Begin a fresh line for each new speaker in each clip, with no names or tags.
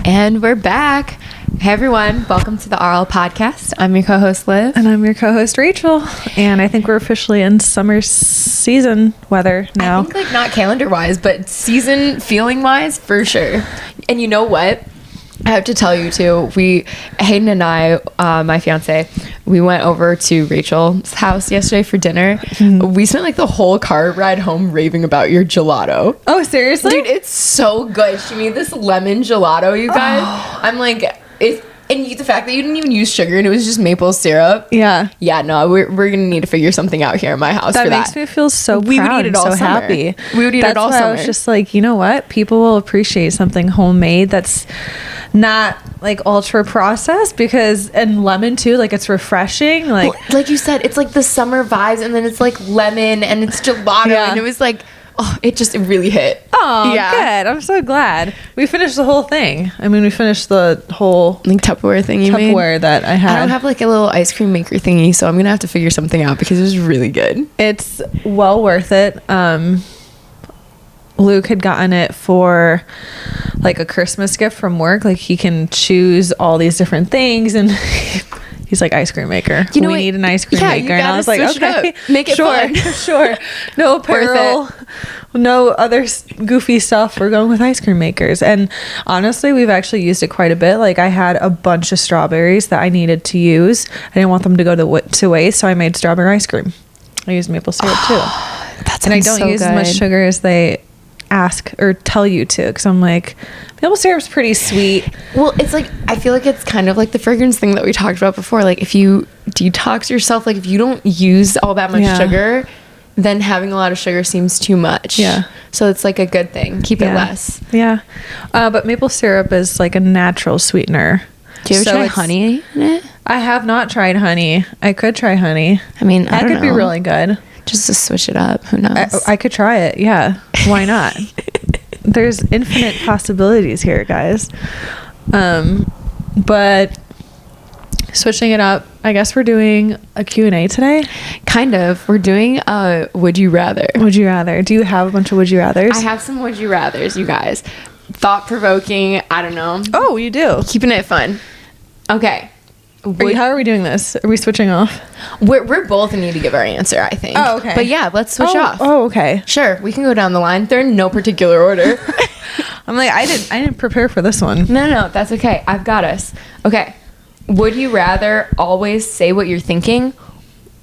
And we're back. Hey everyone, welcome to the RL podcast. I'm your co-host Liv.
And I'm your co-host Rachel. And I think we're officially in summer season weather now.
I think like not calendar wise, but season feeling wise for sure. And you know what? I have to tell you too, Hayden and I, my fiance, we went over to Rachel's house yesterday for dinner. Mm-hmm. We spent like the whole car ride home raving about your gelato.
Oh, seriously?
Dude, it's so good. She made this lemon gelato, you guys. Oh. I'm like, the fact that you didn't even use sugar and it was just maple syrup.
Yeah.
Yeah, no, we're going to need to figure something out here in my house for that.
That makes me feel so proud. We would eat it all summer. Happy.
We would eat it all summer.
I was just like, you know what? People will appreciate something homemade that's not like ultra processed and lemon too, like it's refreshing.
Like you said, it's like the summer vibes and then it's like lemon and it's gelato and it was like, it really hit.
Oh, yeah. Good. I'm so glad. We finished the whole thing. I mean, we finished the whole
like Tupperware thing you made.
Tupperware that I had.
I don't have like a little ice cream maker thingy, so I'm going to have to figure something out because it was really good.
It's well worth it. Luke had gotten it for like a Christmas gift from work. Like he can choose all these different things and he's like, ice cream maker. We need an ice cream maker. And I was like, okay,
make it fun.
Sure. No apparel, no other goofy stuff. We're going with ice cream makers. And honestly, we've actually used it quite a bit. Like I had a bunch of strawberries that I needed to use. I didn't want them to go to waste. So I made strawberry ice cream. I used maple syrup too. And I don't use as much sugar as they ask or tell you to, because I'm like, maple syrup's pretty sweet.
Well, it's like, I feel like it's kind of like the fragrance thing that we talked about before. Like if you detox yourself, like if you don't use all that much sugar, then having a lot of sugar seems too much.
Yeah.
So it's like a good thing. Keep it less.
Yeah. But maple syrup is like a natural sweetener.
Do you ever try honey in it?
I have not tried honey. I could try honey.
I mean,
that could be really good.
Just to switch it up. Who knows?
I could try it. Yeah. Why not? There's infinite possibilities here, guys. But switching it up, I guess we're doing a Q&A today.
Kind of. We're doing Would You Rather.
Would you rather? Do you have a bunch of Would You Rathers?
I have some Would You Rathers, you guys. Thought-provoking. I don't know.
Oh, you do?
Keeping it fun. Okay.
How are we doing this? Are we switching off?
We're both need to give our answer, I think.
Oh, okay.
But yeah, let's switch off.
Oh, okay.
Sure, we can go down the line. They're in no particular order.
I'm like, I didn't prepare for this one.
No, that's okay. I've got us. Okay. Would you rather always say what you're thinking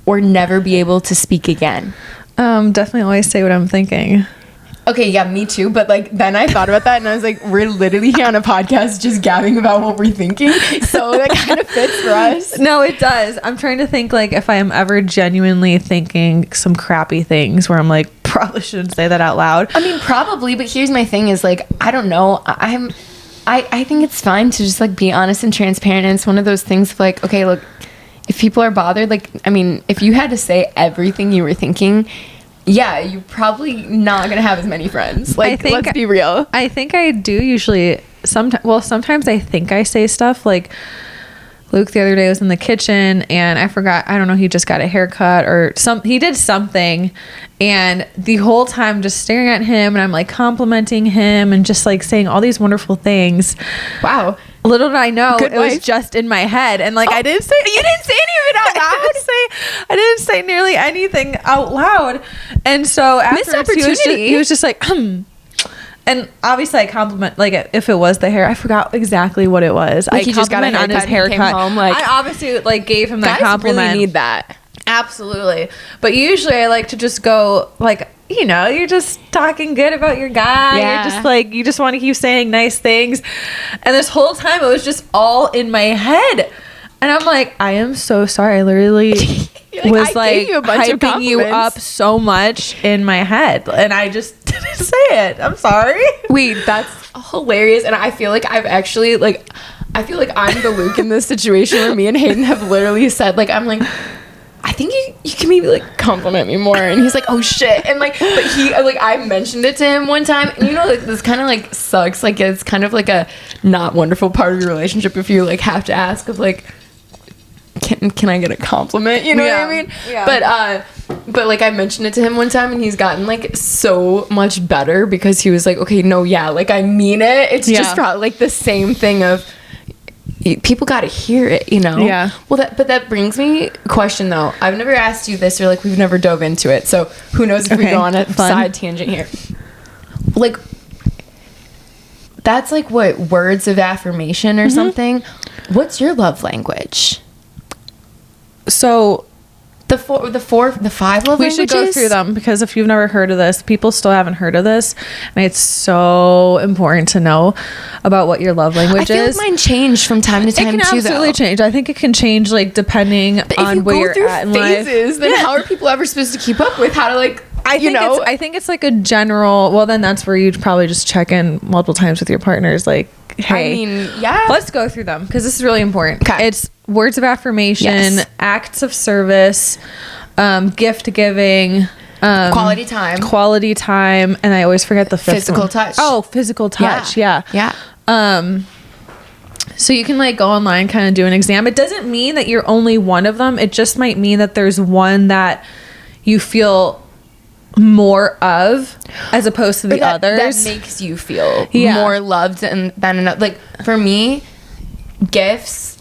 or never be able to speak again?
Definitely always say what I'm thinking.
Okay, yeah, me too. But like, then I thought about that and I was like, we're literally here on a podcast just gabbing about what we're thinking. So that kind of fits for us.
No, it does. I'm trying to think like if I am ever genuinely thinking some crappy things where I'm like, probably shouldn't say that out loud.
I mean, probably. But here's my thing is like, I don't know. I think it's fine to just like be honest and transparent. And it's one of those things of like, okay, look, if people are bothered, like, I mean, if you had to say everything you were thinking, yeah, you're probably not going to have as many friends. Like, let's be real.
I think I do usually sometimes I think I say stuff like Luke the other day was in the kitchen and I forgot, I don't know, he just got a haircut or he did something, and the whole time just staring at him and I'm like complimenting him and just like saying all these wonderful things.
Wow.
Little did I know it was just in my head, and like you didn't say any of it out loud. I didn't say nearly anything out loud, and so afterwards he was just like and obviously I compliment, like if it was the hair, I forgot exactly what it was.
Like I compliment on his haircut.
Home, like, I obviously like gave him that compliment.
Guys really need that.
Absolutely. But usually I like to just go like, you know, you're just talking good about your guy. Yeah. You're just like, you just want to keep saying nice things. And this whole time it was just all in my head. And I'm like, I am so sorry. I literally was like hyping you up so much in my head. And I just didn't say it. I'm sorry.
Wait, that's hilarious. And I feel like I've actually like, I feel like I'm the Luke in this situation where me and Hayden have literally said, like, I'm like, I think you can maybe like compliment me more. And he's like, oh shit. And like, but he like, I mentioned it to him one time, and you know, like this kind of like sucks. Like it's kind of like a not wonderful part of your relationship if you like have to ask of like, can I get a compliment? You know what I mean?
Yeah.
But like I mentioned it to him one time and he's gotten like so much better because he was like, okay, no, yeah, like I mean it. It's just probably like the same thing of people got to hear it, you know?
Yeah.
Well, that brings me a question though. I've never asked you this or like we've never dove into it. So who knows if we go on a side tangent here. Like, that's like what, words of affirmation or something. What's your love language?
So
the five love languages?
We should go through them because if you've never heard of this, people still haven't heard of this, and it's so important to know about what your love language is.
I feel like mine change from time to time too.
It can absolutely change. I think it can change like depending on where you're at in
phases,
life.
Then how are people ever supposed to keep up with how to like?
I think it's like a general. Well, then that's where you'd probably just check in multiple times with your partners, like, hey, let's go through them because this is really important.
Okay.
It's words of affirmation, acts of service, gift giving,
quality time,
and I always forget the fifth
physical
one.
touch.
Oh, physical touch. Yeah. So you can like go online, kind of do an exam. It doesn't mean that you're only one of them. It just might mean that there's one that you feel more of as opposed to the others.
That makes you feel more loved than another. Like for me, gifts,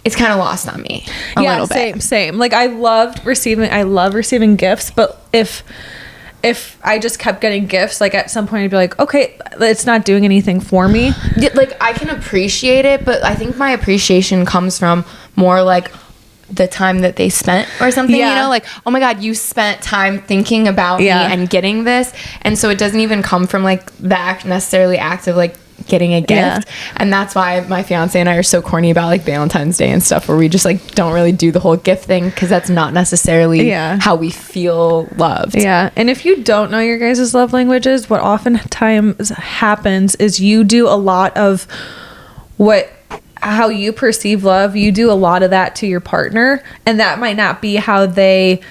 it's kind of lost on me a little bit.
Same. Like I love receiving gifts, but if I just kept getting gifts, like at some point I'd be like, okay, it's not doing anything for me.
Like I can appreciate it, but I think my appreciation comes from more like the time that they spent or something, you know, like, oh my God, you spent time thinking about me and getting this. And so it doesn't even come from like the necessarily act of like getting a gift. And that's why my fiance and I are so corny about like Valentine's Day and stuff, where we just like don't really do the whole gift thing because that's not necessarily how we feel loved.
And if you don't know your guys' love languages, what oftentimes happens is you do a lot of how you perceive love, you do a lot of that to your partner, and that might not be how they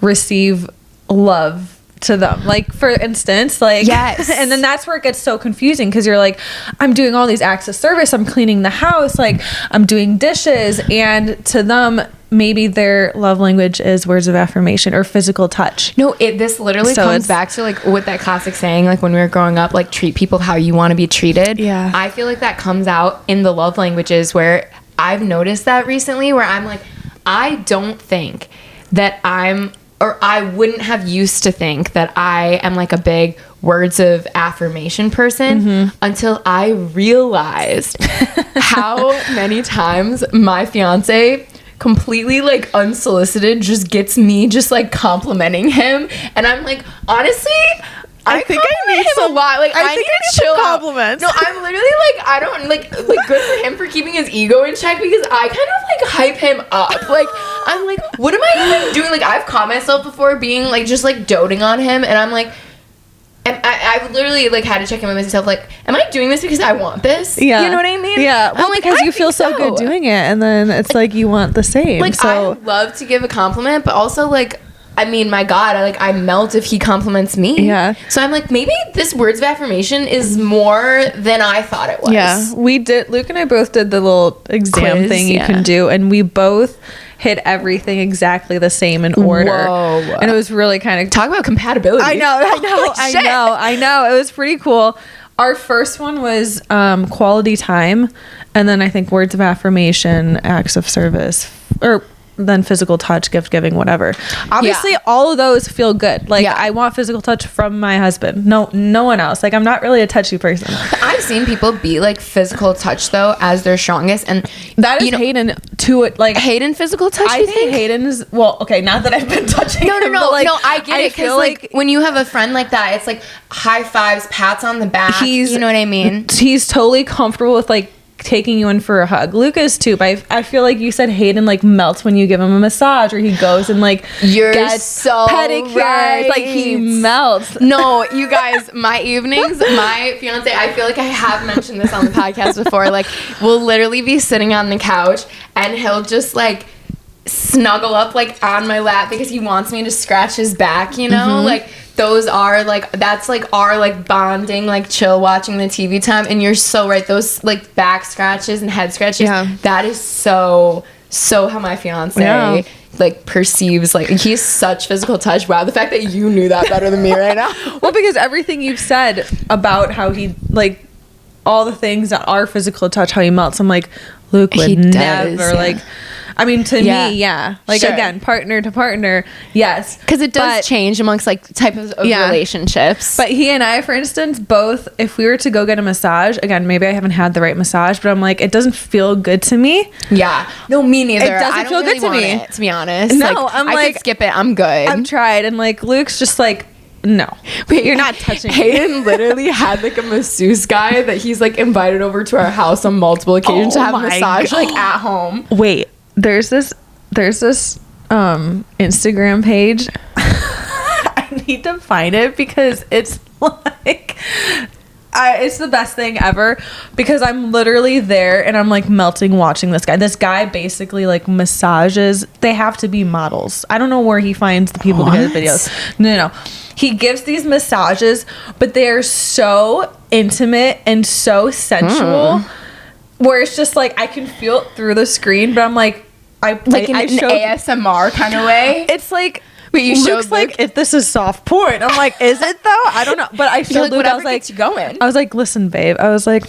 receive love to them. Like for instance, like and then that's where it gets so confusing because you're like, I'm doing all these acts of service, I'm cleaning the house, like I'm doing dishes, and to them maybe their love language is words of affirmation or physical touch.
No, this literally comes back to like with that classic saying, like when we were growing up, like treat people how you want to be treated. I feel like that comes out in the love languages, where I've noticed that recently, where I'm like, I don't think that I wouldn't have used to think that I am like a big words of affirmation person until I realized how many times my fiance completely like unsolicited just gets me just like complimenting him, and I'm like, honestly, I think I need him a lot. Like I need to chill compliments. No, I'm literally like, I don't like good for him for keeping his ego in check, because I kind of like hype him up. Like I'm like, what am I even doing? Like I've caught myself before being like just like doting on him, and I'm like, I've literally like had to check in with myself, like, am I doing this because I want this? You know what I mean?
Well, I'm like, because you feel so good doing it, and then it's like you want the same.
Like I love to give a compliment, but also like, I mean, my God, I melt if he compliments me. So I'm like, maybe this words of affirmation is more than I thought it was.
We did. Luke and I both did the little exam quiz thing you can do, and we both hit everything exactly the same in order. And it was really kind of
talk about compatibility.
I know. It was pretty cool. Our first one was quality time, and then I think words of affirmation, acts of service, or then physical touch, gift giving, whatever. Obviously all of those feel good. Like I want physical touch from my husband, no one else. Like I'm not really a touchy person.
I've seen people be like physical touch though as their strongest, and
that is Hayden to it. Like
Hayden physical touch,
I think Hayden is, well, okay, not that I've been touching him, but like,
no, I get it, because like when you have a friend like that, it's like high fives, pats on the back, you know what I mean?
He's totally comfortable with like taking you in for a hug. Lucas too, but I feel like you said Hayden like melts when you give him a massage, or he goes and like
gets so pedicures,
right. Like he melts.
No, you guys, my evenings, my fiance, I feel like I have mentioned this on the podcast before, like we'll literally be sitting on the couch and he'll just like snuggle up like on my lap because he wants me to scratch his back, you know? Like those are like, that's like our like bonding, like chill watching the TV time. And you're so right, those like back scratches and head scratches, that is so so how my fiance like perceives, like he has such physical touch. Wow, the fact that you knew that better than me right now.
Well, because everything you've said about how he, like, all the things that are physical touch, how he melts, I'm like, Luke would never, like, I mean, to me, like, again, partner to partner, yes,
because it does change amongst like types of relationships.
But he and I, for instance, both, if we were to go get a massage, again, maybe I haven't had the right massage, but I'm like, it doesn't feel good to me.
No, me neither.
It doesn't feel good to me,
to be honest.
No,
like,
I'm
I
like,
could skip it. I'm good.
I've tried, and like Luke's just like, no,
wait,
you're not touching me.
Hayden literally had like a masseuse guy that he's like invited over to our house on multiple occasions to have a massage like at home.
Wait, there's this Instagram page. I need to find it because it's like it's the best thing ever, because I'm literally there and I'm like melting watching this guy. This guy basically like massages. They have to be models. I don't know where he finds the people to get his videos. No. He gives these massages, but they are so intimate and so sensual, where it's just like I can feel it through the screen, but I'm like, I
in an ASMR kind of way.
It's like,
wait, you showed
Luke's like, if this is soft porn. I'm like, is it though? I don't know. But I showed Luke. I was like,
you going?
I was like, listen, babe. I was like,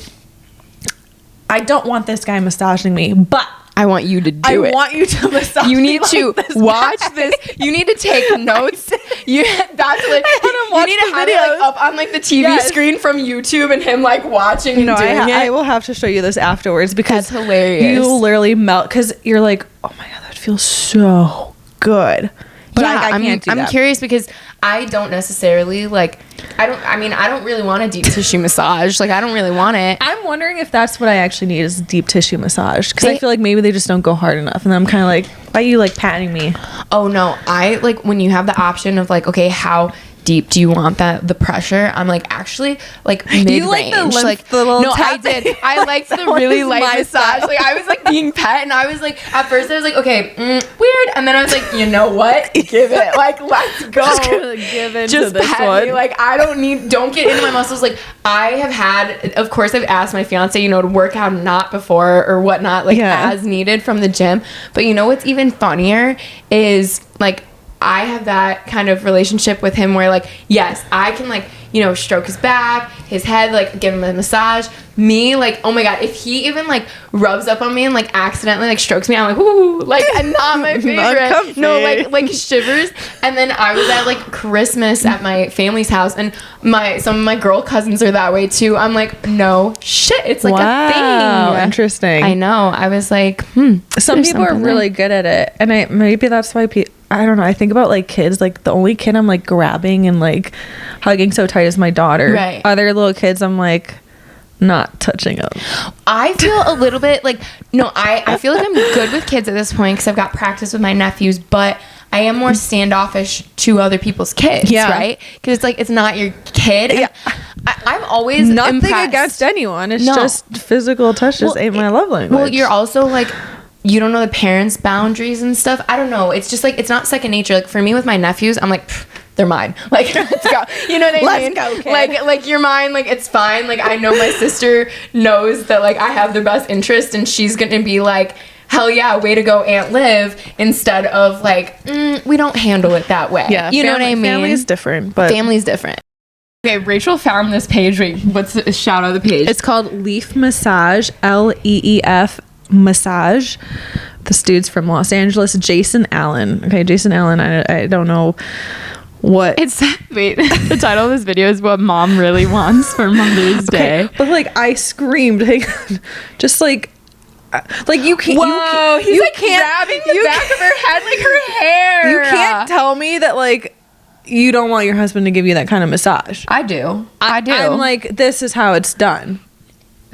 I don't want this guy massaging me, but
I want you to do it.
I want you to massage.
You need
me
to
like
watch this. You need to take notes. That's like you need to have it like up on like the TV screen from YouTube and him like watching and doing it.
I will have to show you this afterwards, because
that's hilarious.
You literally melt, because you're like, oh my god, that feels so good. But I can't do that.
I'm curious because I don't necessarily like. I don't really want a deep tissue massage. Like, I don't really want it.
I'm wondering if that's what I actually need, is deep tissue massage, because I feel like maybe they just don't go hard enough, and then I'm kind of like, why are you like patting me?
Oh no, I like when you have the option of like, okay, how deep do you want the pressure? I'm like, actually, like mid-range.
You like the little
no, I did. I liked the really light massage. Like, I was like being pet, and I was like, at first I was like, okay, weird, and then I was like, you know what? Give it. Like, let's go.
Just gonna give into
just
this
pet
one.
me. Like, don't get into my muscles. Like, I have had, of course, I've asked my fiance, to work out not before or whatnot, like as needed from the gym. But you know what's even funnier is like, I have that kind of relationship with him where like, yes, I can like, stroke his back, his head, like give him a massage. Me, like, oh my god, if he even like rubs up on me and like accidentally like strokes me, I'm like, ooh, like not my favorite. No, like shivers. And then I was at like Christmas at my family's house, and some of my girl cousins are that way too. I'm like, no shit, it's like a thing.
Interesting.
I know. I was like,
some people are really good at it, and maybe that's why I don't know. I think about like kids, like the only kid I'm like grabbing and like hugging so tight is my daughter.
Right.
Other little kids, I'm like not touching them.
I feel a little bit like, no, I feel like I'm good with kids at this point because I've got practice with my nephews, but I am more standoffish to other people's kids, right? Because it's like, it's not your kid. Yeah. I'm always
nothing
impressed.
Against anyone. It's just physical touch just ain't my love language.
Well, you're also like, you don't know the parents' boundaries and stuff. I don't know. It's just like, it's not second nature. Like for me with my nephews, I'm like, they're mine. Like, let's go. You know what I mean?
Let's go, kid.
Like you're mine. Like, it's fine. Like, I know my sister knows that like I have their best interest, and she's gonna be like, hell yeah, way to go, Aunt Liv, instead of like, we don't handle it that way.
Yeah,
you know what I mean?
Family's different, but
family's different. Okay, Rachel found this page. Wait, what's the shout out of the page?
It's called Leaf Massage, LEEF Massage. This dude's from Los Angeles, Jason Allen. Okay, Jason Allen, I don't know what.
The title of this video is What Mom Really Wants for Mother's Day.
But like, I screamed, just like you can't.
Whoa, he's like grabbing the back of her head, like her hair.
You can't tell me that like you don't want your husband to give you that kind of massage.
I do.
I'm like, this is how it's done.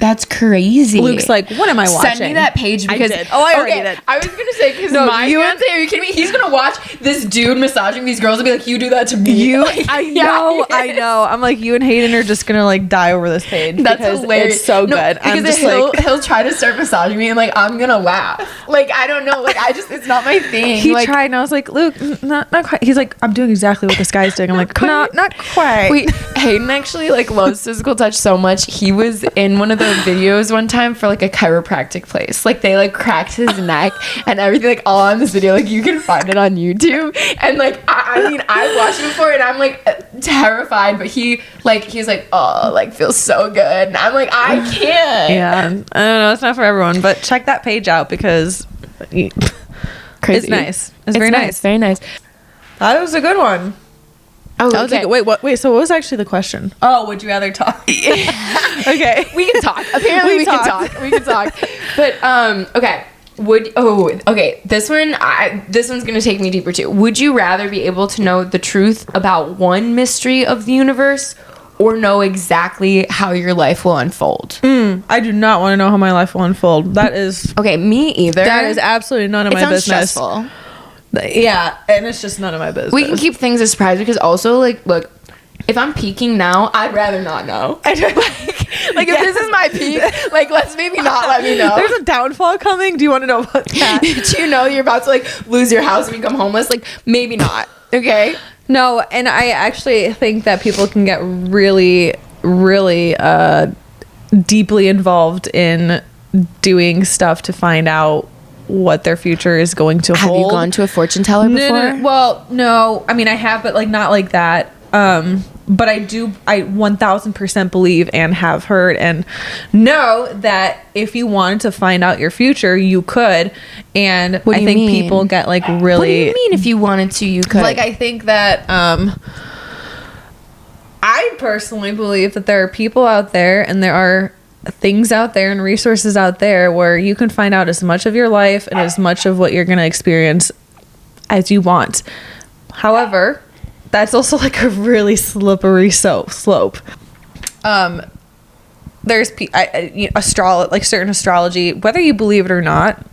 That's crazy.
Luke's like, what am I watching?
Send me that page because
I did. I already did.
I was gonna say because my fiance, are you kidding me? He's gonna watch this dude massaging these girls and be like, you do that to me.
I know. I'm like, you and Hayden are just gonna like die over this page.
That's hilarious.
It's so good.
Because
I'm just
he'll try to start massaging me and like I'm gonna laugh. Like I don't know. Like it's not my thing.
He tried and I was like, Luke, not quite. He's like, I'm doing exactly what this guy's doing. I'm like, not quite.
Wait, Hayden actually like loves physical touch so much. He was in one of those videos one time for like a chiropractic place. Like they like cracked his neck and everything, like all on this video. Like you can find it on YouTube. And like I mean I watched it before and I'm like terrified, but he was like, oh, like feels so good. And I'm like, I can't.
Yeah, I don't know, it's not for everyone, but check that page out because
Crazy.
it's nice. It's very nice.
Very nice.
That was a good one.
Oh,
I was
okay.
like, wait, so what was actually the question? Oh, would you rather talk? Okay.
We can talk. Apparently we can talk. We can talk. But okay. This one's gonna take me deeper too. Would you rather be able to know the truth about one mystery of the universe or know exactly how your life will unfold?
I do not want to know how my life will unfold. That is
Okay, me either.
that is absolutely none of my business.
Stressful.
Yeah, and it's just none of my business.
We can keep things a surprise because also like look, if I'm peaking now, I'd rather not know. Like if this is my peak, like let's maybe not let me know.
There's a downfall coming. Do you want to know about that?
Do you know you're about to like lose your house and become homeless? Like maybe not. Okay.
No, and I actually think that people can get really, really deeply involved in doing stuff to find out what their future is going to hold.
Have you gone to a fortune teller before?
No. Well, no. I mean, I have, but like not like that. But I 1000% believe and have heard and know that if you wanted to find out your future, you could. And I think people get like really.
What do you mean if you wanted to, you could?
Like I think that I personally believe that there are people out there and there are things out there and resources out there where you can find out as much of your life and as much of what you're going to experience as you want. However, that's also like a really slippery slope. There's like certain astrology, whether you believe it or not.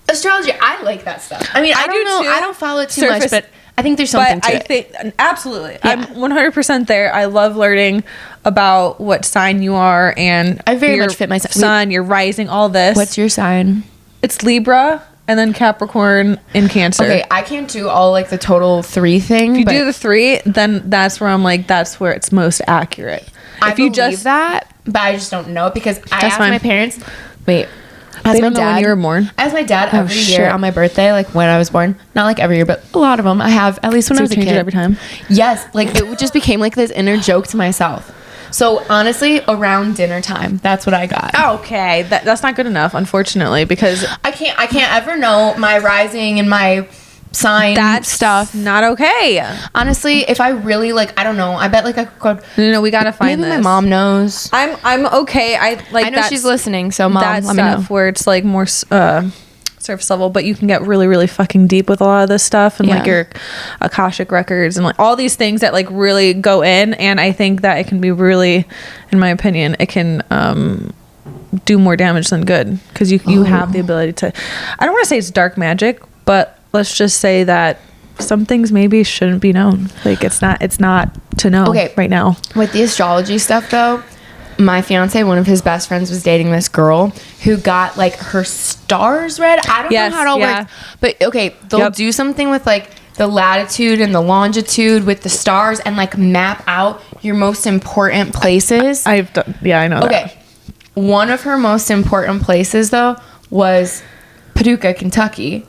Astrology, I like that stuff. I mean, I don't know. I don't follow it too much, but I think there's something to it.
I think absolutely. Yeah. I'm 100% there. I love learning about what sign you are and
I very much fit my
sun, your rising, all this.
What's your sign?
It's Libra and then Capricorn and Cancer.
Okay, I can't do all like the total 3 thing.
If you do the 3, then that's where I'm like, that's where it's most accurate.
I believe that, but I just don't know it because I asked my parents. Wait.
They don't know when you were born.
I ask my dad every year on my birthday, like when I was born. Not like every year, but a lot of them I have, at least when I was a kid.
Change it every time?
Yes. Like it just became like this inner joke to myself. So honestly, around dinner time, that's what I got.
Okay. That's not good enough, unfortunately, because
I can't ever know my rising and my sign stuff.
Not okay.
Honestly, if I really like, I don't know. I bet like I could.
No, we gotta find
maybe
this.
My mom knows.
I'm okay. I know
she's listening. So mom, let me know.
Where it's like more surface level, but you can get really, really fucking deep with a lot of this stuff and like your Akashic records and like all these things that like really go in. And I think that it can be really, in my opinion, it can do more damage than good because you have the ability to. I don't want to say it's dark magic, but let's just say that some things maybe shouldn't be known. Like it's not to know right now.
With the astrology stuff though, my fiance, one of his best friends, was dating this girl who got like her stars read. I don't know how it all works. But okay, they'll do something with like the latitude and the longitude with the stars and like map out your most important places.
I know that.
Okay. One of her most important places though was Paducah, Kentucky.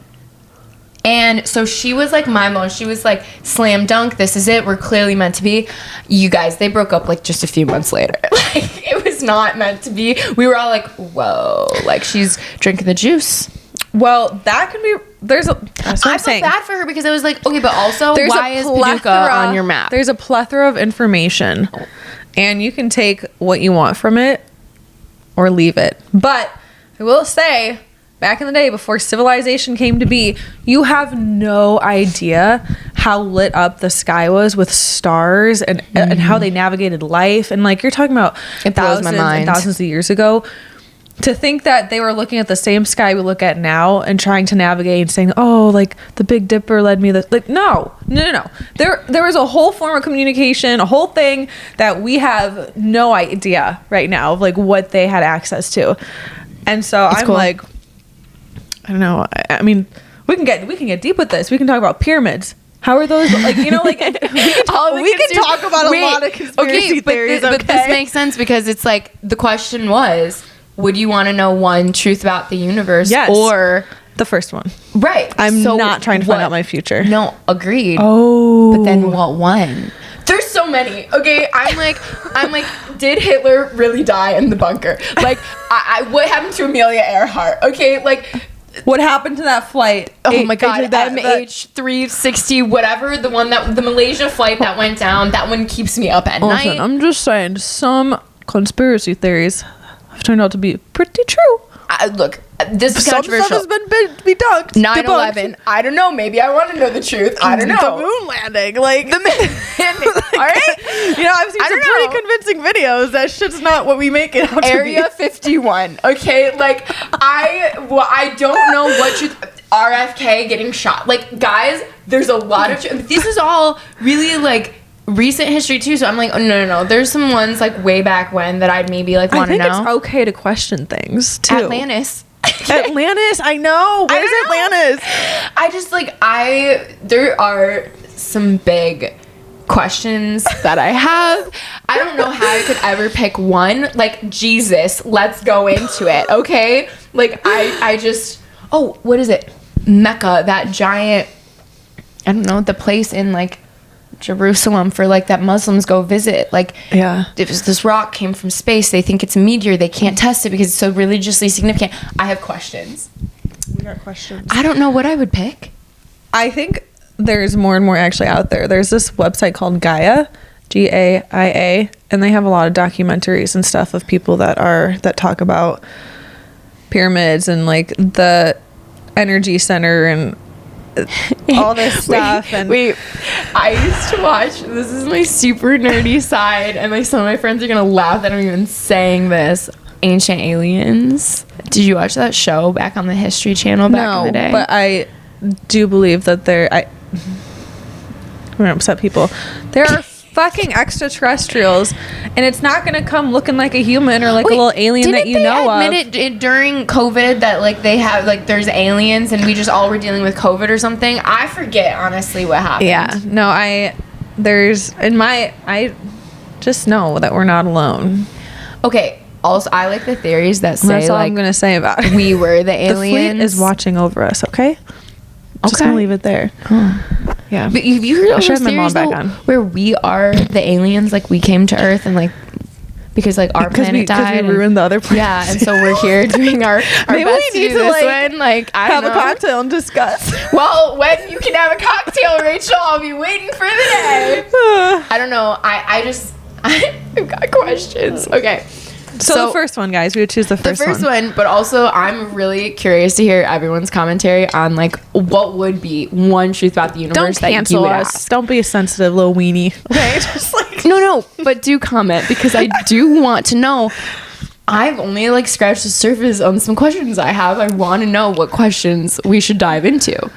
And so she was like mind blown. She was like, slam dunk, this is it. We're clearly meant to be. You guys, they broke up like just a few months later. Like it was not meant to be. We were all like, whoa, like she's drinking the juice.
Well, that can be, that's what I'm saying.
I felt bad for her because I was like, okay, but also why is Paducah on your map?
There's a plethora of information and you can take what you want from it or leave it. But I will say, back in the day, before civilization came to be, you have no idea how lit up the sky was with stars and how they navigated life. And like you're talking about thousands and thousands of years ago. To think that they were looking at the same sky we look at now and trying to navigate and saying, oh, like the Big Dipper led me this. Like, no. There was a whole form of communication, a whole thing that we have no idea right now of like what they had access to. And so I'm cool. Like, I don't know. I mean, we can get deep with this. We can talk about pyramids. How are those like, you know, like we can talk about a lot of conspiracy theories.
But this makes sense because it's like the question was, would you want to know one truth about the universe or
the first one?
Right.
I'm not trying to find out my future.
No, agreed.
Oh.
But then what one? There's so many. Okay, I'm like, did Hitler really die in the bunker? Like, what happened to Amelia Earhart? Okay, like,
what happened to that flight?
Oh my god, MH360, whatever, the Malaysia flight that went down, that one keeps me up at night.
I'm just saying, some conspiracy theories have turned out to be pretty true.
Look, this is controversial.
Some stuff has been debunked.
9/11. I don't know. Maybe I want to know the truth. I don't know.
The moon landing, like
the moon landing. All right.
You know, I've seen some pretty convincing videos. That shit's not what we make it out to be.
Area 51. Okay, like I don't know what truth. RFK getting shot. Like, guys, there's a lot of. This is all really like recent history too, so I'm like, oh no, there's some ones like way back when that I'd maybe like want to know.
I think it's okay to question things too.
Atlantis,
I know. Where's Atlantis?
I just like there are some big questions that I have. I don't know how I could ever pick one. Like, Jesus, let's go into it, okay? Like, I just, what is it? Mecca, that giant, I don't know, the place in like Jerusalem for like that Muslims go visit. Like, if this rock came from space, they think it's a meteor, they can't test it because it's so religiously significant. I have questions.
We got questions.
I don't know what I would pick.
I think there's more and more actually out there. There's this website called Gaia, Gaia, and they have a lot of documentaries and stuff of people that talk about pyramids and like the energy center and all this stuff.
Wait, I used to watch, this is my super nerdy side, and like some of my friends are gonna laugh that I'm even saying this, Ancient Aliens. Did you watch that show back on the History Channel back in the day?
But I do believe that I'm gonna upset people. There are fucking extraterrestrials, and it's not gonna come looking like a human or like a little alien that you know of.
Didn't they admit it during COVID that like they have like there's aliens and we just all were dealing with COVID or something? I forget honestly what happened.
Yeah, no, I just know that we're not alone.
Okay. Also, I like the theories that say
that's all
like
I'm gonna say about it.
We were the aliens.
The fleet is watching over us. Okay. Just gonna leave it there. Yeah.
But have you heard all those theories where we are the aliens? Like we came to Earth and like because like our planet died.
Because we ruined the other planet.
Yeah, and so we're here doing our
Maybe
best
we need
to do this one. Like I
have a cocktail and discuss.
Well, when you can have a cocktail, Rachel, I'll be waiting for the day. I don't know. I've got questions. Okay.
So the first one, guys, we would choose the first one.
But also I'm really curious to hear everyone's commentary on like what would be one truth about the universe that you would ask.
Don't be a sensitive little weenie. Okay, just like
no, but do comment because I do want to know. I've only like scratched the surface on some questions I have. I want to know what questions we should dive into.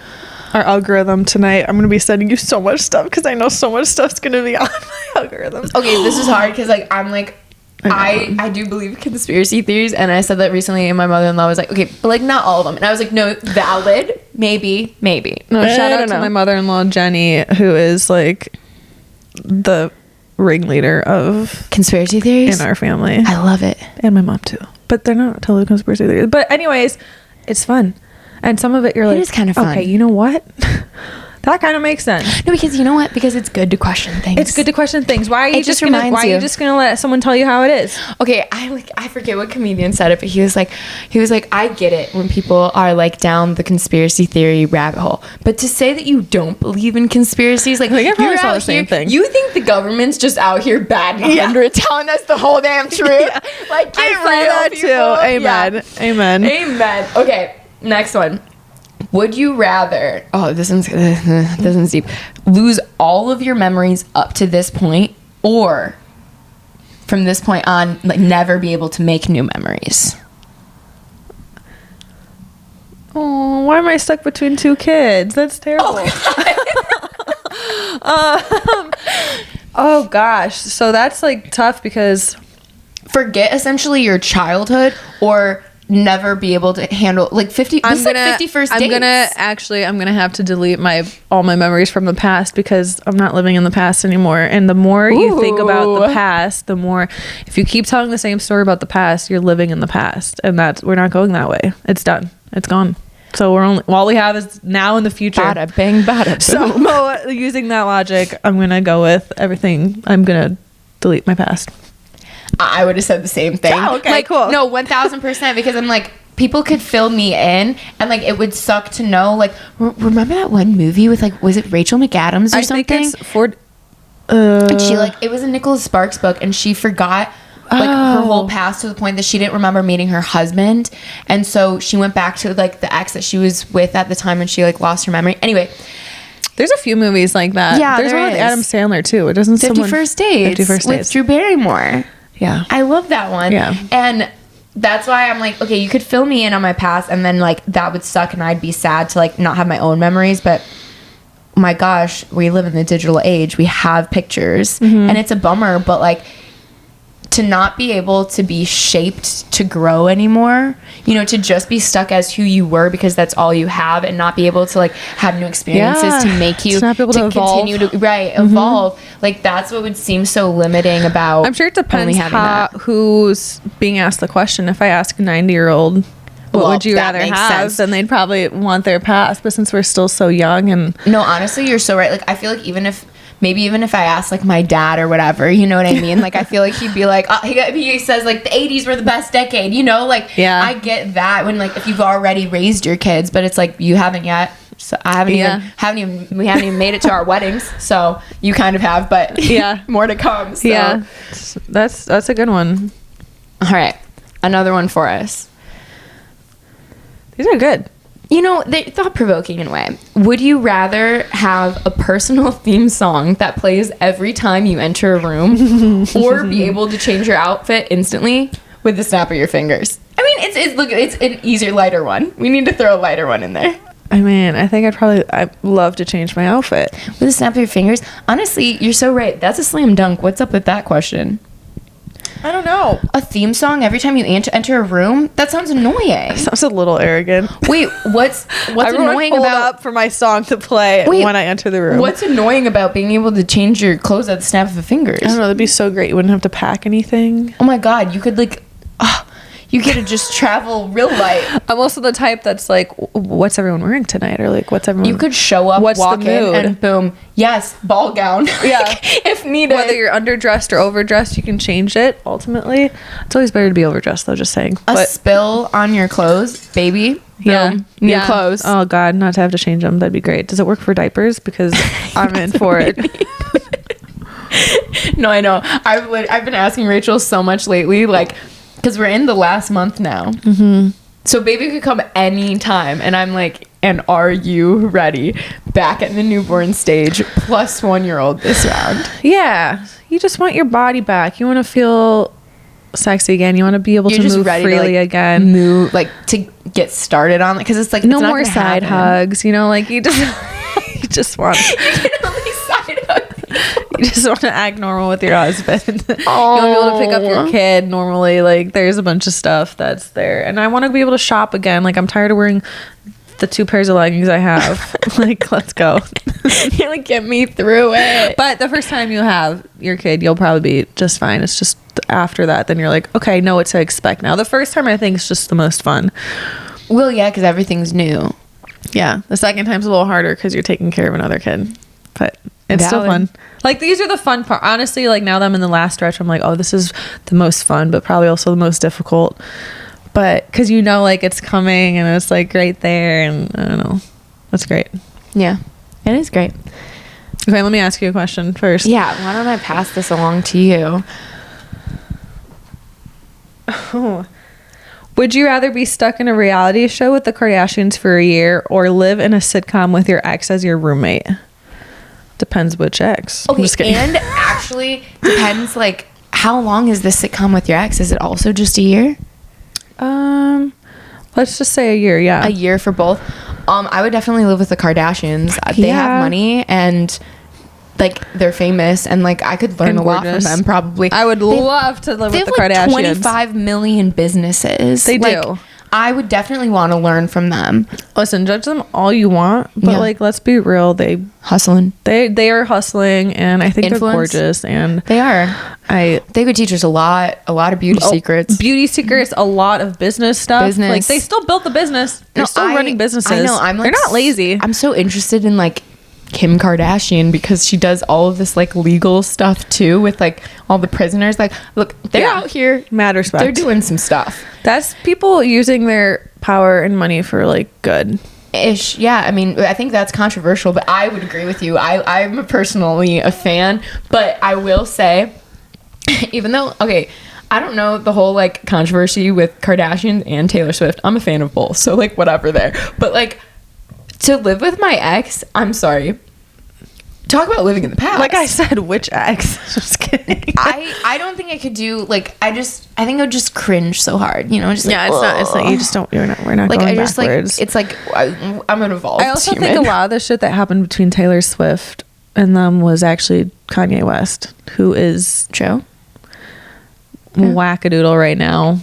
Our algorithm tonight, I'm gonna be sending you so much stuff because I know so much stuff's gonna be on my algorithm.
Okay, this is hard because like I'm like I do believe conspiracy theories, and I said that recently, and my mother-in-law was like, okay, but like not all of them, and I was like, no, valid, maybe. No,
shout out to my mother-in-law Jenny, who is like the ringleader of
conspiracy theories
in our family.
I love it,
and my mom too, but they're not totally conspiracy theories. But anyways, it's fun, and some of it you're like,
it is kind of fun.
Okay, you know what? That kind of makes sense.
No, because you know what? Because it's good to question things.
It's good to question things. Why are you just gonna let someone tell you how it is?
Okay, I forget what comedian said it, but he was like, I get it when people are like down the conspiracy theory rabbit hole, but to say that you don't believe in conspiracies, like
I probably saw the same thing.
You think the government's just out here bad and telling us the whole damn truth? Yeah. Like, get real,
that
people.
Too. Amen.
Amen. Okay, next one. Would you rather, this one's deep, lose all of your memories up to this point, or from this point on, like never be able to make new memories?
Oh, why am I stuck between two kids? That's terrible. Oh gosh. So that's like tough because
forget essentially your childhood or never be able to handle like 50
I'm
this
gonna,
like 50 first dates.
I'm gonna have to delete all my memories from the past because I'm not living in the past anymore. And the more you think about the past, the more, if you keep telling the same story about the past, you're living in the past, and we're not going that way. It's done. It's gone. So all we have is now and the future.
Bada bing, bada boom.
So using that logic, I'm gonna go with everything. I'm gonna delete my past.
I would have said the same thing.
Oh, okay,
like,
cool.
No, 1000%, because I'm like, people could fill me in, and like it would suck to know. Like, remember that one movie with like, was it Rachel McAdams or something?
I think it's Ford.
And she like, it was a Nicholas Sparks book, and she forgot like her whole past to the point that she didn't remember meeting her husband, and so she went back to like the ex that she was with at the time, and she like lost her memory. Anyway.
There's a few movies like that.
Yeah,
there's one with Adam Sandler too. It doesn't
51st Dates with Drew Barrymore.
Yeah.
I love that one.
Yeah.
And that's why I'm like, okay, you could fill me in on my past, and then like that would suck, and I'd be sad to like not have my own memories. But my gosh, we live in the digital age. We have pictures, and it's a bummer, but like to not be able to be shaped to grow anymore, you know, to just be stuck as who you were because that's all you have, and not be able to like have new experiences to make you
to not be able to evolve.
continue to evolve. Like that's what would seem so limiting about.
I'm sure it depends who's being asked the question. If I ask a 90-year-old, what would you rather have? Then they'd probably want their past. But since we're still so young, and
no, honestly, you're so right. Like I feel like even if I asked like my dad or whatever, you know what I mean? Like I feel like he'd be like, he says like the 80s were the best decade, you know? Like yeah. I get that when like if you've already raised your kids, but it's like you haven't yet. So we haven't even made it to our weddings. So you kind of have, but yeah, more to come. So.
Yeah, that's a good one.
All right, another one for us.
These are good.
You know, they're thought-provoking in a way. Would you rather have a personal theme song that plays every time you enter a room, or be able to change your outfit instantly with the snap of your fingers? I mean, it's an easier, lighter one. We need to throw a lighter one in there.
I mean, I think I'd love to change my outfit
with the snap of your fingers. Honestly, you're so right. That's a slam dunk. What's up with that question?
I don't know.
A theme song every time you enter a room? That sounds annoying.
Sounds a little arrogant.
Wait, what's annoying about
up for my song to play when I enter the room?
What's annoying about being able to change your clothes at the snap of the fingers?
I don't know. That'd be so great. You wouldn't have to pack anything.
Oh my god, you could like, you get to just travel real light.
I'm also the type that's like, what's everyone wearing tonight? Or like, what's everyone...
You could show up, walk in, and boom. Yes, ball gown.
Yeah.
If needed.
Whether you're underdressed or overdressed, you can change it, ultimately. It's always better to be overdressed, though, just saying.
A spill on your clothes, baby.
Yeah.
Boom. New clothes.
Oh, God, not to have to change them. That'd be great. Does it work for diapers? Because I'm in for it.
No, I know. I've been asking Rachel so much lately, like... Because we're in the last month now. Mm-hmm. So baby could come anytime. And I'm like, and are you ready? Back at the newborn stage, plus 1-year-old this round.
Yeah. You just want your body back. You want to feel sexy again. You want to be able to move freely again.
Move, like, to get started on it. Because it's like,
no more side hugs. You know, like, you just want...
You can only side hug.
You just want to act normal with your husband. You want to be able to pick up your kid normally. Like, there's a bunch of stuff that's there. And I want to be able to shop again. Like, I'm tired of wearing the 2 pairs of leggings I have. Like, let's go.
You're like, get me through it.
But the first time you have your kid, you'll probably be just fine. It's just after that, then you're like, okay, know what to expect now. The first time, I think, is just the most fun.
Well, yeah, because everything's new.
Yeah. The second time's a little harder because you're taking care of another kid. But... It's still fun. Like, these are the fun part. Honestly, like, now that I'm in the last stretch, I'm like, oh, this is the most fun, but probably also the most difficult. But, because you know, like, it's coming, and it's, like, right there, and I don't know. That's great.
Yeah. It is great.
Okay, let me ask you a question first.
Yeah, why don't I pass this along to you?
Oh. Would you rather be stuck in a reality show with the Kardashians for a year, or live in a sitcom with your ex as your roommate? Depends which ex.
Okay, and actually depends, like, how long is this sitcom with your ex? Is it also just a year?
Let's just say a year. Yeah,
a year for both. I would definitely live with the Kardashians. They have money, and like, they're famous, and like, I could learn a lot from them. Probably,
I would love to live with the Kardashians.
They have like 25 million businesses.
They do.
I would definitely want to learn from them.
Listen, judge them all you want, but like, let's be real. They
hustling.
They are hustling, and I think
Influence.
they're gorgeous, and
They are. They could teach us a lot of beauty secrets.
Beauty secrets, a lot of business stuff. Like, they still built the business. They're still running businesses. I know. They're not lazy.
I'm so interested in like Kim Kardashian because she does all of this like legal stuff too with like all the prisoners. Like, look, they're out here.
Mad respect.
They're doing some stuff.
That's people using their power and money for like good.
Ish. Yeah. I mean, I think that's controversial, but I would agree with you. I'm personally a fan, but I will say, even though, okay, I don't know the whole like controversy with Kardashian and Taylor Swift. I'm a fan of both. So like whatever there. But like, to live with my ex, I'm sorry. Talk about living in the past.
Like I said, which ex? Just kidding.
I don't think I could do like I think I would just cringe so hard, you know. Just
yeah,
like,
it's not. You just don't. We're not
like
going
I just
backwards.
like it's like I'm an evolved.
I also
human.
think a lot of the shit that happened between Taylor Swift and them was actually Kanye West, who is
Joe
wackadoodle right now.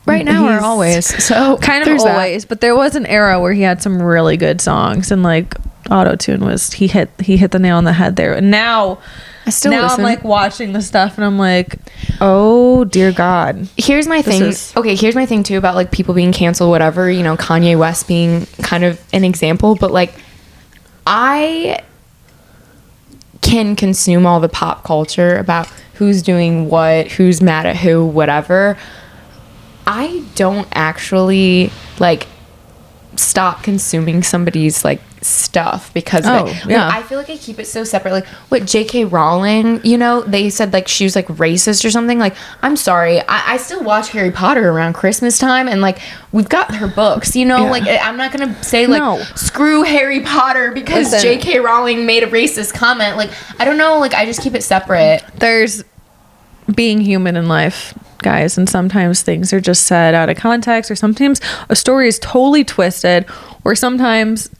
Right now or always. So
kind of always, but there was an era where he had some really good songs, and like auto-tune was he hit the nail on the head there. And now
listen.
I'm like watching the stuff and I'm like, oh dear God.
Here's my thing. Here's my thing too about like people being canceled, whatever, you know, Kanye West being kind of an example, but like I can consume all the pop culture about who's doing what, who's mad at who, whatever. I don't actually like stop consuming somebody's like stuff because of it.
Yeah.
Like, I feel like I keep it so separate. Like what J.K. Rowling, you know, they said like she was like racist or something. Like, I'm sorry, I still watch Harry Potter around Christmas time, and like we've got her books, you know. Like I'm not gonna say like screw Harry Potter because J.K. Rowling made a racist comment. Like I don't know. Like I just keep it separate.
There's being human in life, guys, and sometimes things are just said out of context, or sometimes a story is totally twisted, or sometimes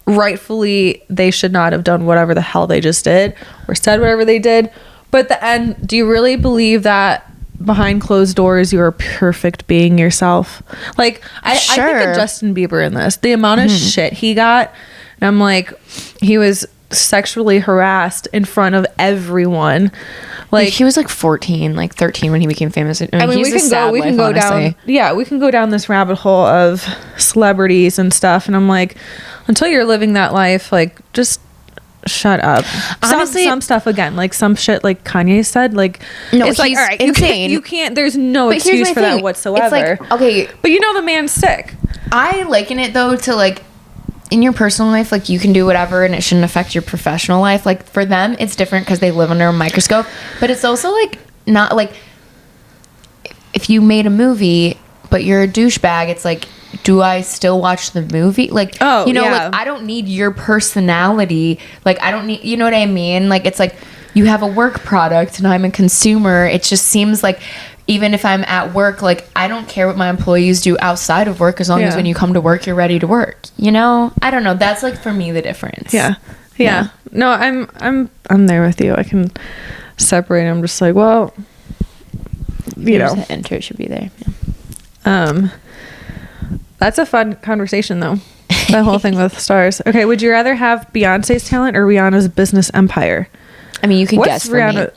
rightfully they should not have done whatever the hell they just did or said whatever they did. But at the end, do you really believe that behind closed doors you're a perfect being yourself? Like I think of Justin Bieber in this, the amount of shit he got, and I'm like, he was sexually harassed in front of everyone. Like
he was like 14, like 13 when he became famous. I mean
we can go down this rabbit hole of celebrities and stuff, and I'm like, until you're living that life, like just shut up. Honestly, some stuff again, like some shit like Kanye said, like
no,
it's like, all right,
insane.
You can't there's no excuse for that whatsoever.
It's like, okay,
but you know the man's sick.
I liken it though to like in your personal life, like you can do whatever and it shouldn't affect your professional life. Like for them, it's different because they live under a microscope. But it's also like not like if you made a movie, but you're a douchebag, it's like, do I still watch the movie? Like, you know, like I don't need your personality. Like I don't need, you know what I mean? Like it's like you have a work product and I'm a consumer. It just seems like even if I'm at work, like I don't care what my employees do outside of work as long as when you come to work, you're ready to work. You know, I don't know. That's like for me the difference.
Yeah. No, I'm there with you. I can separate. I'm just like, well, you know,
the intro should be there.
Yeah. That's a fun conversation though. That whole thing with stars. Okay, would you rather have Beyonce's talent or Rihanna's business empire?
I mean, you can guess for
Rihanna?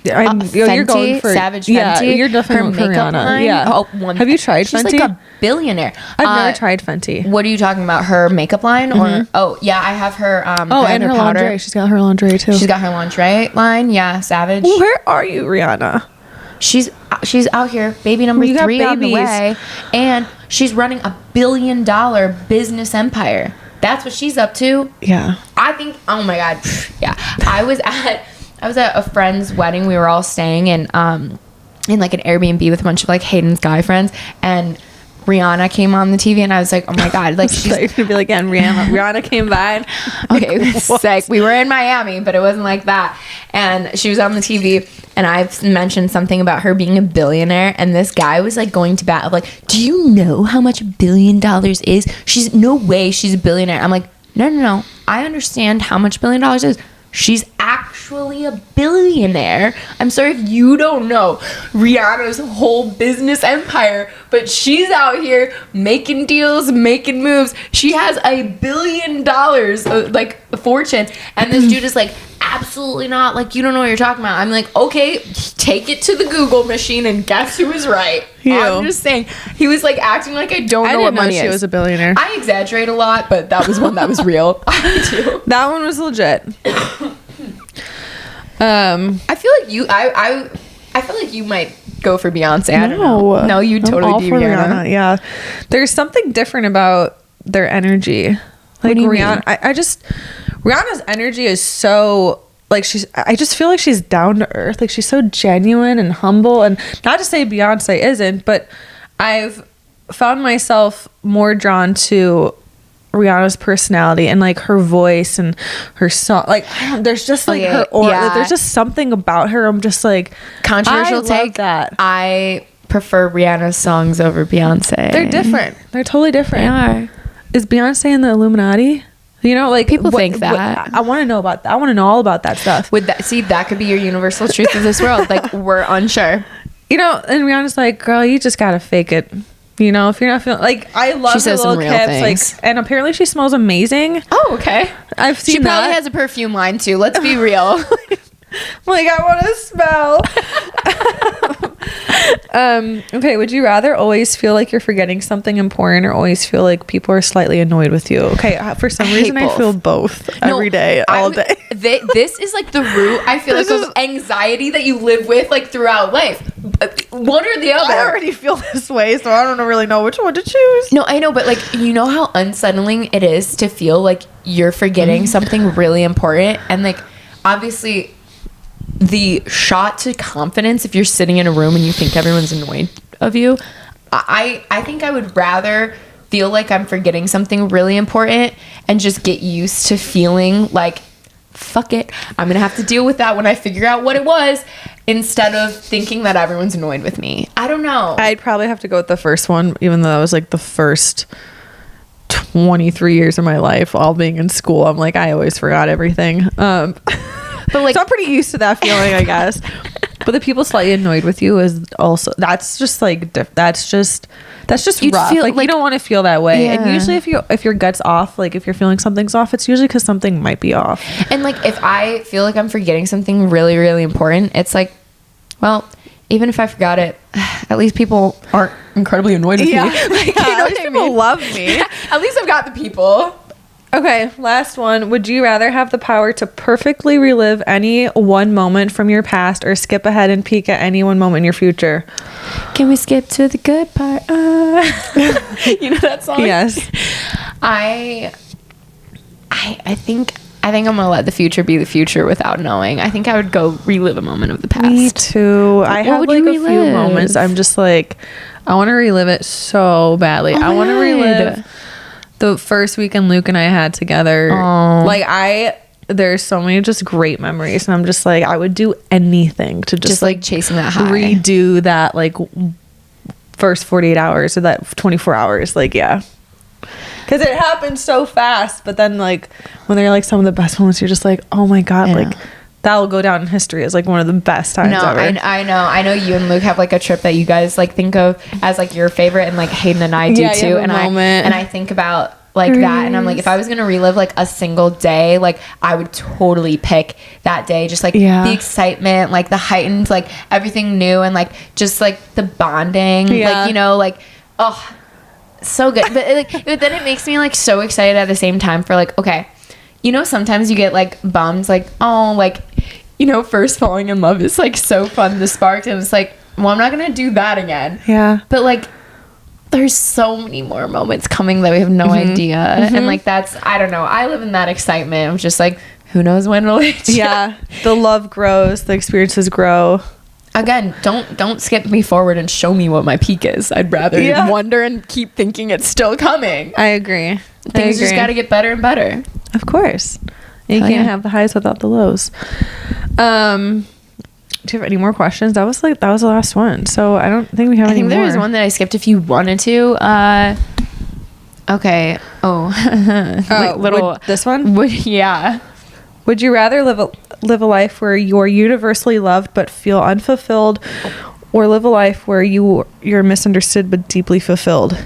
me.
You're going for
Savage Fenty.
Yeah, you're definitely going for Rihanna.
Line?
Yeah. Have you tried
She's
Fenty?
She's like a billionaire.
I've never tried Fenty.
What are you talking about? Her makeup line? Or I have her.
And her
powder.
lingerie. She's got her lingerie too.
She's got her lingerie line. Yeah, Savage.
Where are you, Rihanna?
She's out here, baby number 3 on the way, and she's running $1 billion business empire. That's what she's up to.
Yeah.
I think. Oh my God. Yeah. I was at a friend's wedding. We were all staying in like an Airbnb with a bunch of like Hayden's guy friends, and Rihanna came on the TV, and I was like, oh my God, like she's
gonna be like, and Rihanna came by.
Okay, it was sick. We were in Miami, but it wasn't like that. And she was on the TV, and I've mentioned something about her being a billionaire, and this guy was like going to bat of like, do you know how much $1 billion is? She's no way she's a billionaire. I'm like, no. I understand how much $1 billion is. She's actually a billionaire. I'm sorry if you don't know Rihanna's whole business empire, but she's out here making deals, making moves. She has $1 billion, like, fortune, and this dude is like, absolutely not. Like, you don't know what you're talking about. I'm like, okay, take it to the Google machine and guess who was right. I'm just saying. He was like acting like I don't know what money is.
She was a billionaire.
I exaggerate a lot, but that was one that was real. I do.
That one was legit.
I feel like I feel like you might go for Beyonce. I don't know. No, you totally do Rihanna.
Yeah. There's something different about their energy. Like Rihanna, Rihanna's energy is so, like, I just feel like she's down to earth. Like, she's so genuine and humble. And not to say Beyonce isn't, but I've found myself more drawn to Rihanna's personality and, like, her voice and her song. Like, there's just, like, her aura. Like, there's just something about her. I'm just like,
controversial take.
That
I prefer Rihanna's songs over Beyonce.
They're different. They're totally different.
They are.
Is Beyonce in the Illuminati? You know, like,
people think that.
I want to know about that. I want to know all about that stuff.
That could be your universal truth of this world. Like, we're unsure.
You know, and Rihanna's like, girl, you just gotta fake it. You know, if you're not feeling, like, I love her little clips, like, and apparently she smells amazing.
Oh, okay.
I've seen
she probably has a perfume line too. Let's be real.
Like, I want to smell. Okay, would you rather always feel like you're forgetting something important or always feel like people are slightly annoyed with you? Okay, for some reason I feel both every day, all day.
This is like the root, I feel like, of anxiety that you live with, like, throughout life. One or the other.
I already feel this way, so I don't really know which one to choose.
No, I know, but, like, you know how unsettling it is to feel like you're forgetting something really important, and, like, obviously the shot to confidence if you're sitting in a room and you think everyone's annoyed of you, I think I would rather feel like I'm forgetting something really important and just get used to feeling like, fuck it, I'm gonna have to deal with that when I figure out what it was, instead of thinking that everyone's annoyed with me. I don't know.
I'd probably have to go with the first one, even though that was like the first 23 years of my life, all being in school. I'm like, I always forgot everything. But, like, so I'm pretty used to that feeling, I guess. But the people slightly annoyed with you is also, that's just like, that's just rough. Like, you don't want to feel that way. Yeah. And usually if your gut's off, like, if you're feeling something's off, it's usually because something might be off.
And, like, if I feel like I'm forgetting something really, really important, it's like, well, even if I forgot it, at least people aren't incredibly annoyed with me. Like, you know,
at least people love me.
At least I've got the people.
Okay, last one. Would you rather have the power to perfectly relive any one moment from your past or skip ahead and peek at any one moment in your future?
Can we skip to the good part? You know that song?
Yes.
I think I'm gonna let the future be the future without knowing. I think I would go relive a moment of the past.
Me too. I have like a few moments. I'm just like, I want to relive it so badly. I want to relive the first weekend Luke and I had together. Like, there's so many just great memories, and I'm just like, I would do anything to just like
chasing that high,
redo that, like, first 48 hours or that 24 hours. Like, yeah, because it happened so fast. But then, like, when they're like some of the best moments, you're just like, oh my god, like, that'll go down in history as like one of the best times ever. I know you and Luke have like a trip that you guys like think of as like your favorite, and like Hayden and I do too. And I think about like that, and I'm like, if I was gonna relive like a single day, like, I would totally pick that day. Just like the excitement, like the heightened, like everything new, and like just like the bonding, like, you know, like, oh, so good. But then it makes me like so excited at the same time for like, okay, you know, sometimes you get like bummed, like, oh, like, you know, first falling in love is like so fun, the sparks, and it's like, well, I'm not gonna do that again. Yeah. But like, there's so many more moments coming that we have no idea. And like, that's, I don't know, I live in that excitement of just like, who knows when it'll hit you. Yeah. The love grows, the experiences grow.
Again, don't skip me forward and show me what my peak is. I'd rather wonder and keep thinking it's still coming.
I agree.
Things just got to get better and better.
Of course. You can't have the highs without the lows. Do you have any more questions? That was the last one. So I don't think we have any more. I think
there was one that I skipped if you wanted to. Okay. Oh.
This one?
Yeah.
Would you rather live a life where you're universally loved but feel unfulfilled, or live a life where you're misunderstood but deeply fulfilled?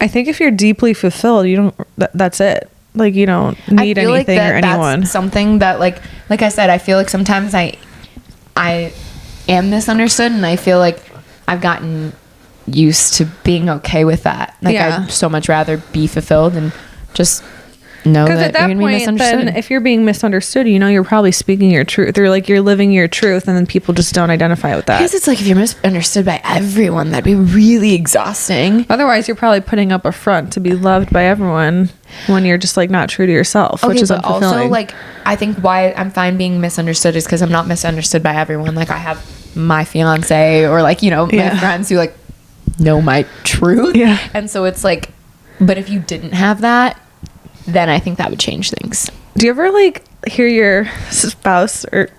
I think if you're deeply fulfilled, you don't. That's it. Like, you don't need anything or anyone.
That's something that, like I said, I feel like sometimes I am misunderstood, and I feel like I've gotten used to being okay with that. Like, I'd so much rather be fulfilled and just know that, you're gonna be misunderstood.
Then if you're being misunderstood, you're probably speaking your truth, or like you're living your truth, and then people just don't identify with that.
Because it's like, if you're misunderstood by everyone, that'd be really exhausting.
Otherwise, you're probably putting up a front to be loved by everyone when you're just like not true to yourself, which is unfulfilling.
Also, like, I think why I'm fine being misunderstood is because I'm not misunderstood by everyone. Like, I have my fiance, or like, my friends who like know my truth.
Yeah.
And so it's like, but if you didn't have that, then I think that would change things.
Do you ever like hear your spouse or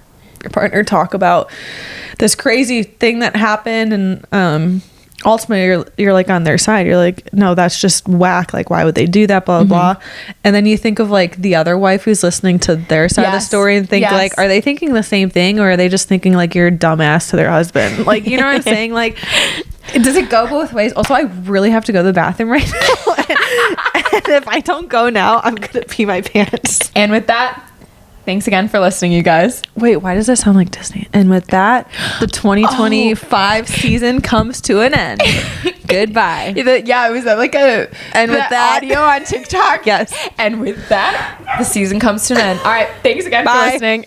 your partner talk about this crazy thing that happened, and ultimately you're like on their side? You're like, no, that's just whack. Like, why would they do that? Blah, blah, blah. And then you think of like the other wife who's listening to their side of the story and think like, are they thinking the same thing, or are they just thinking like you're a dumbass to their husband? Like, you know what I'm saying? Like, does it go both ways? Also, I really have to go to the bathroom right now. And if I don't go now, I'm going to pee my pants.
And with that, thanks again for listening, you guys.
Wait, why does that sound like Disney? And with that, the 2025 season comes to an end. Goodbye.
Yeah, it was like
and with that
audio on TikTok.
Yes.
And with that, the season comes to an end. All right. Thanks again for listening.